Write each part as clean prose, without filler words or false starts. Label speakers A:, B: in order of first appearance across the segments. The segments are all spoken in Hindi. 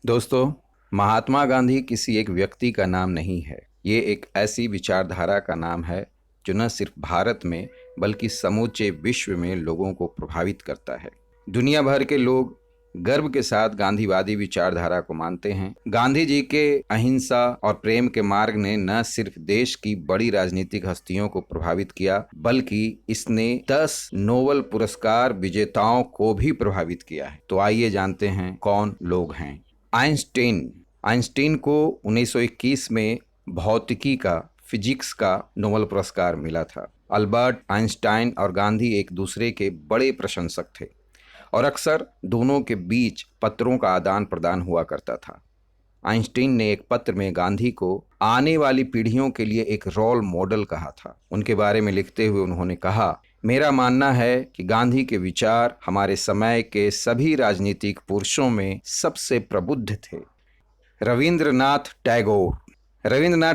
A: दोस्तों, महात्मा गांधी किसी एक व्यक्ति का नाम नहीं है। ये एक ऐसी विचारधारा का नाम है जो न सिर्फ भारत में बल्कि समूचे विश्व में लोगों को प्रभावित करता है। दुनिया भर के लोग गर्व के साथ गांधीवादी विचारधारा को मानते हैं। गांधी जी के अहिंसा और प्रेम के मार्ग ने न सिर्फ देश की बड़ी राजनीतिक हस्तियों को प्रभावित किया, बल्कि इसने 10 नोबेल पुरस्कार विजेताओं को भी प्रभावित किया है। तो आइए जानते हैं कौन लोग हैं। आइंस्टीन को 1921 में भौतिकी का, फिजिक्स का नोबेल पुरस्कार मिला था। अल्बर्ट आइंस्टाइन और गांधी एक दूसरे के बड़े प्रशंसक थे और अक्सर दोनों के बीच पत्रों का आदान प्रदान हुआ करता था। आइंस्टीन ने एक पत्र में गांधी को आने वाली पीढ़ियों के लिए एक रोल मॉडल कहा था। उनके बारे में लिखते हुए उन्होंने कहा, मेरा मानना है कि गांधी के विचार हमारे समय के सभी राजनीतिक पुरुषों में सबसे प्रबुद्ध थे। रविंद्रनाथ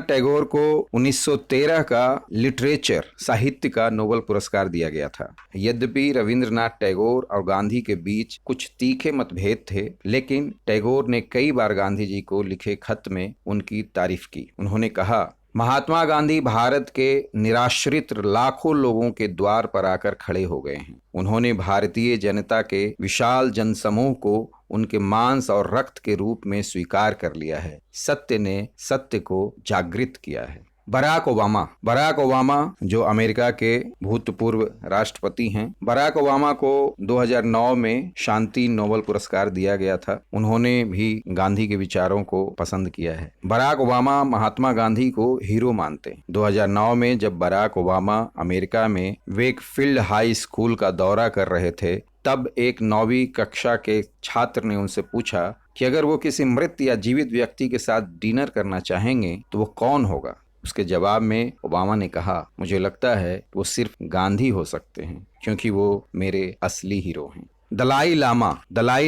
A: टैगोर को 1913 का लिटरेचर, साहित्य का नोबेल पुरस्कार दिया गया था। यद्यपि रविंद्रनाथ टैगोर और गांधी के बीच कुछ तीखे मतभेद थे, लेकिन टैगोर ने कई बार गांधी जी को लिखे खत में उनकी तारीफ की। उन्होंने कहा, महात्मा गांधी भारत के निराश्रित लाखों लोगों के द्वार पर आकर खड़े हो गए हैं। उन्होंने भारतीय जनता के विशाल जनसमूह को उनके मांस और रक्त के रूप में स्वीकार कर लिया है। सत्य ने सत्य को जागृत किया है। बराक ओबामा जो अमेरिका के भूतपूर्व राष्ट्रपति हैं, बराक ओबामा को 2009 में शांति नोबेल पुरस्कार दिया गया था। उन्होंने भी गांधी के विचारों को पसंद किया है। बराक ओबामा महात्मा गांधी को हीरो मानते हैं। 2009 में जब बराक ओबामा अमेरिका में वेकफील्ड हाई स्कूल का दौरा कर रहे थे, तब एक 9वीं कक्षा के छात्र ने उनसे पूछा कि अगर वो किसी मृत या जीवित व्यक्ति के साथ डिनर करना चाहेंगे तो वो कौन होगा। उसके जवाब में ओबामा ने कहा, मुझे लगता है वो सिर्फ गांधी हो सकते हैं, क्योंकि वो मेरे असली हीरो हैं। दलाई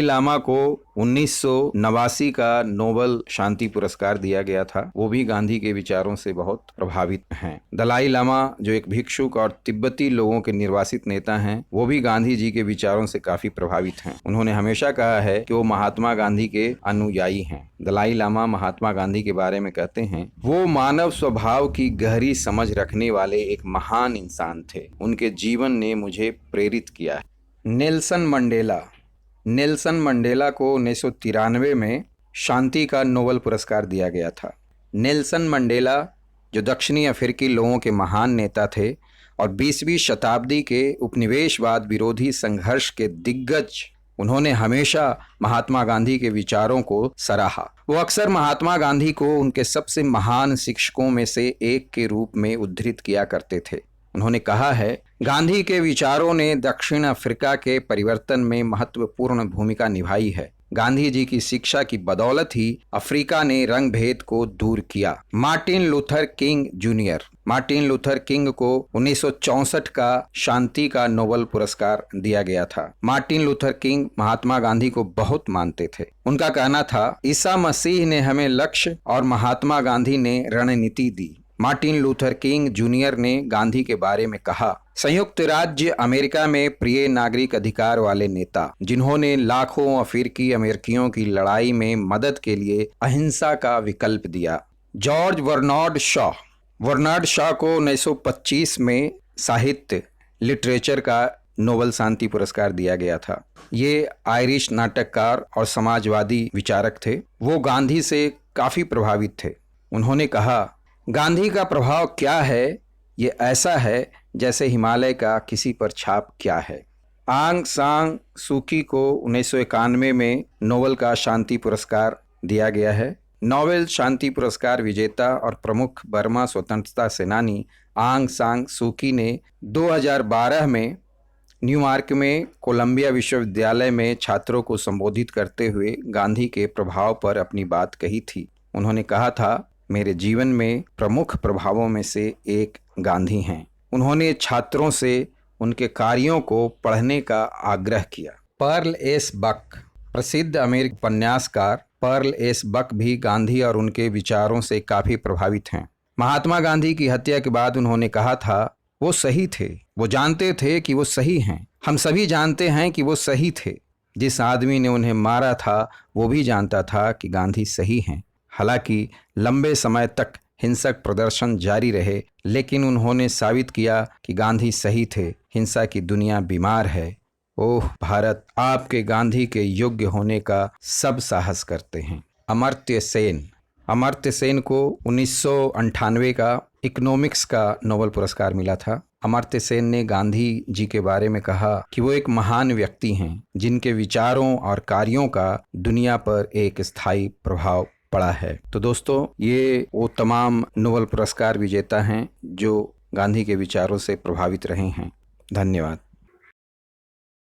A: लामा को 1989 का नोबेल शांति पुरस्कार दिया गया था। वो भी गांधी के विचारों से बहुत प्रभावित हैं। दलाई लामा जो एक भिक्षुक और तिब्बती लोगों के निर्वासित नेता हैं, वो भी गांधी जी के विचारों से काफी प्रभावित हैं। उन्होंने हमेशा कहा है कि वो महात्मा गांधी के अनुयायी हैं। दलाई लामा महात्मा गांधी के बारे में कहते हैं, वो मानव स्वभाव की गहरी समझ रखने वाले एक महान इंसान थे। उनके जीवन ने मुझे प्रेरित किया है। नेल्सन मंडेला को 1993 में शांति का नोबेल पुरस्कार दिया गया था। नेल्सन मंडेला जो दक्षिणी अफ्रीकी लोगों के महान नेता थे और 20वीं शताब्दी के उपनिवेशवाद विरोधी संघर्ष के दिग्गज, उन्होंने हमेशा महात्मा गांधी के विचारों को सराहा। वो अक्सर महात्मा गांधी को उनके सबसे महान शिक्षकों में से एक के रूप में उद्धृत किया करते थे। उन्होंने कहा है, गांधी के विचारों ने दक्षिण अफ्रीका के परिवर्तन में महत्वपूर्ण भूमिका निभाई है। गांधी जी की शिक्षा की बदौलत ही अफ्रीका ने रंग भेद को दूर किया। मार्टिन लूथर किंग को 1964 का शांति का नोबेल पुरस्कार दिया गया था। Martin Luther king Mahatma Gandhi को बहुत मानते थे। उनका कहना था, ईसा मसीह ने हमें लक्ष्य और महात्मा गांधी ने रणनीति दी। मार्टिन लूथर किंग जूनियर ने गांधी के बारे में कहा, संयुक्त राज्य अमेरिका में प्रिय नागरिक अधिकार वाले नेता, जिन्होंने लाखों अफ्रीकी अमेरिकियों की लड़ाई में मदद के लिए अहिंसा का विकल्प दिया। जॉर्ज वर्नार्ड शॉ को 1925 में साहित्य, लिटरेचर का नोबेल शांति पुरस्कार दिया गया था। ये आयरिश नाटककार और समाजवादी विचारक थे। वो गांधी से काफी प्रभावित थे। उन्होंने कहा, गांधी का प्रभाव क्या है, ये ऐसा है जैसे हिमालय का किसी पर छाप क्या है। आंग सान सूकी को 1991 में नोबेल का शांति पुरस्कार दिया गया है। नोबेल शांति पुरस्कार विजेता और प्रमुख बर्मा स्वतंत्रता सेनानी आंग सान सूकी ने 2012 में न्यूयॉर्क में कोलंबिया विश्वविद्यालय में छात्रों को संबोधित करते हुए गांधी के प्रभाव पर अपनी बात कही थी। उन्होंने कहा था, मेरे जीवन में प्रमुख प्रभावों में से एक गांधी हैं। उन्होंने छात्रों से उनके कार्यों को पढ़ने का आग्रह किया। पर्ल एस बक, प्रसिद्ध अमेरिकी उपन्यासकार पर्ल एस बक भी गांधी और उनके विचारों से काफी प्रभावित हैं। महात्मा गांधी की हत्या के बाद उन्होंने कहा था, वो सही थे, वो जानते थे कि वो सही हैं। हम सभी जानते हैं कि वो सही थे। जिस आदमी ने उन्हें मारा था वो भी जानता था कि गांधी सही हैं। हालांकि लंबे समय तक हिंसक प्रदर्शन जारी रहे, लेकिन उन्होंने साबित किया कि गांधी सही थे। हिंसा की दुनिया बीमार है। ओह भारत, आपके गांधी के योग्य होने का सब साहस करते हैं। अमर्त्य सेन। अमर्त्य सेन को 1998 का इकोनॉमिक्स का नोबेल पुरस्कार मिला था। अमर्त्य सेन ने गांधी जी के बारे में कहा कि वो एक महान व्यक्ति हैं जिनके विचारों और कार्यों का दुनिया पर एक स्थायी प्रभाव पड़ा है। तो दोस्तों, ये वो तमाम नोबेल पुरस्कार विजेता हैं जो गांधी के विचारों से प्रभावित रहे हैं। धन्यवाद।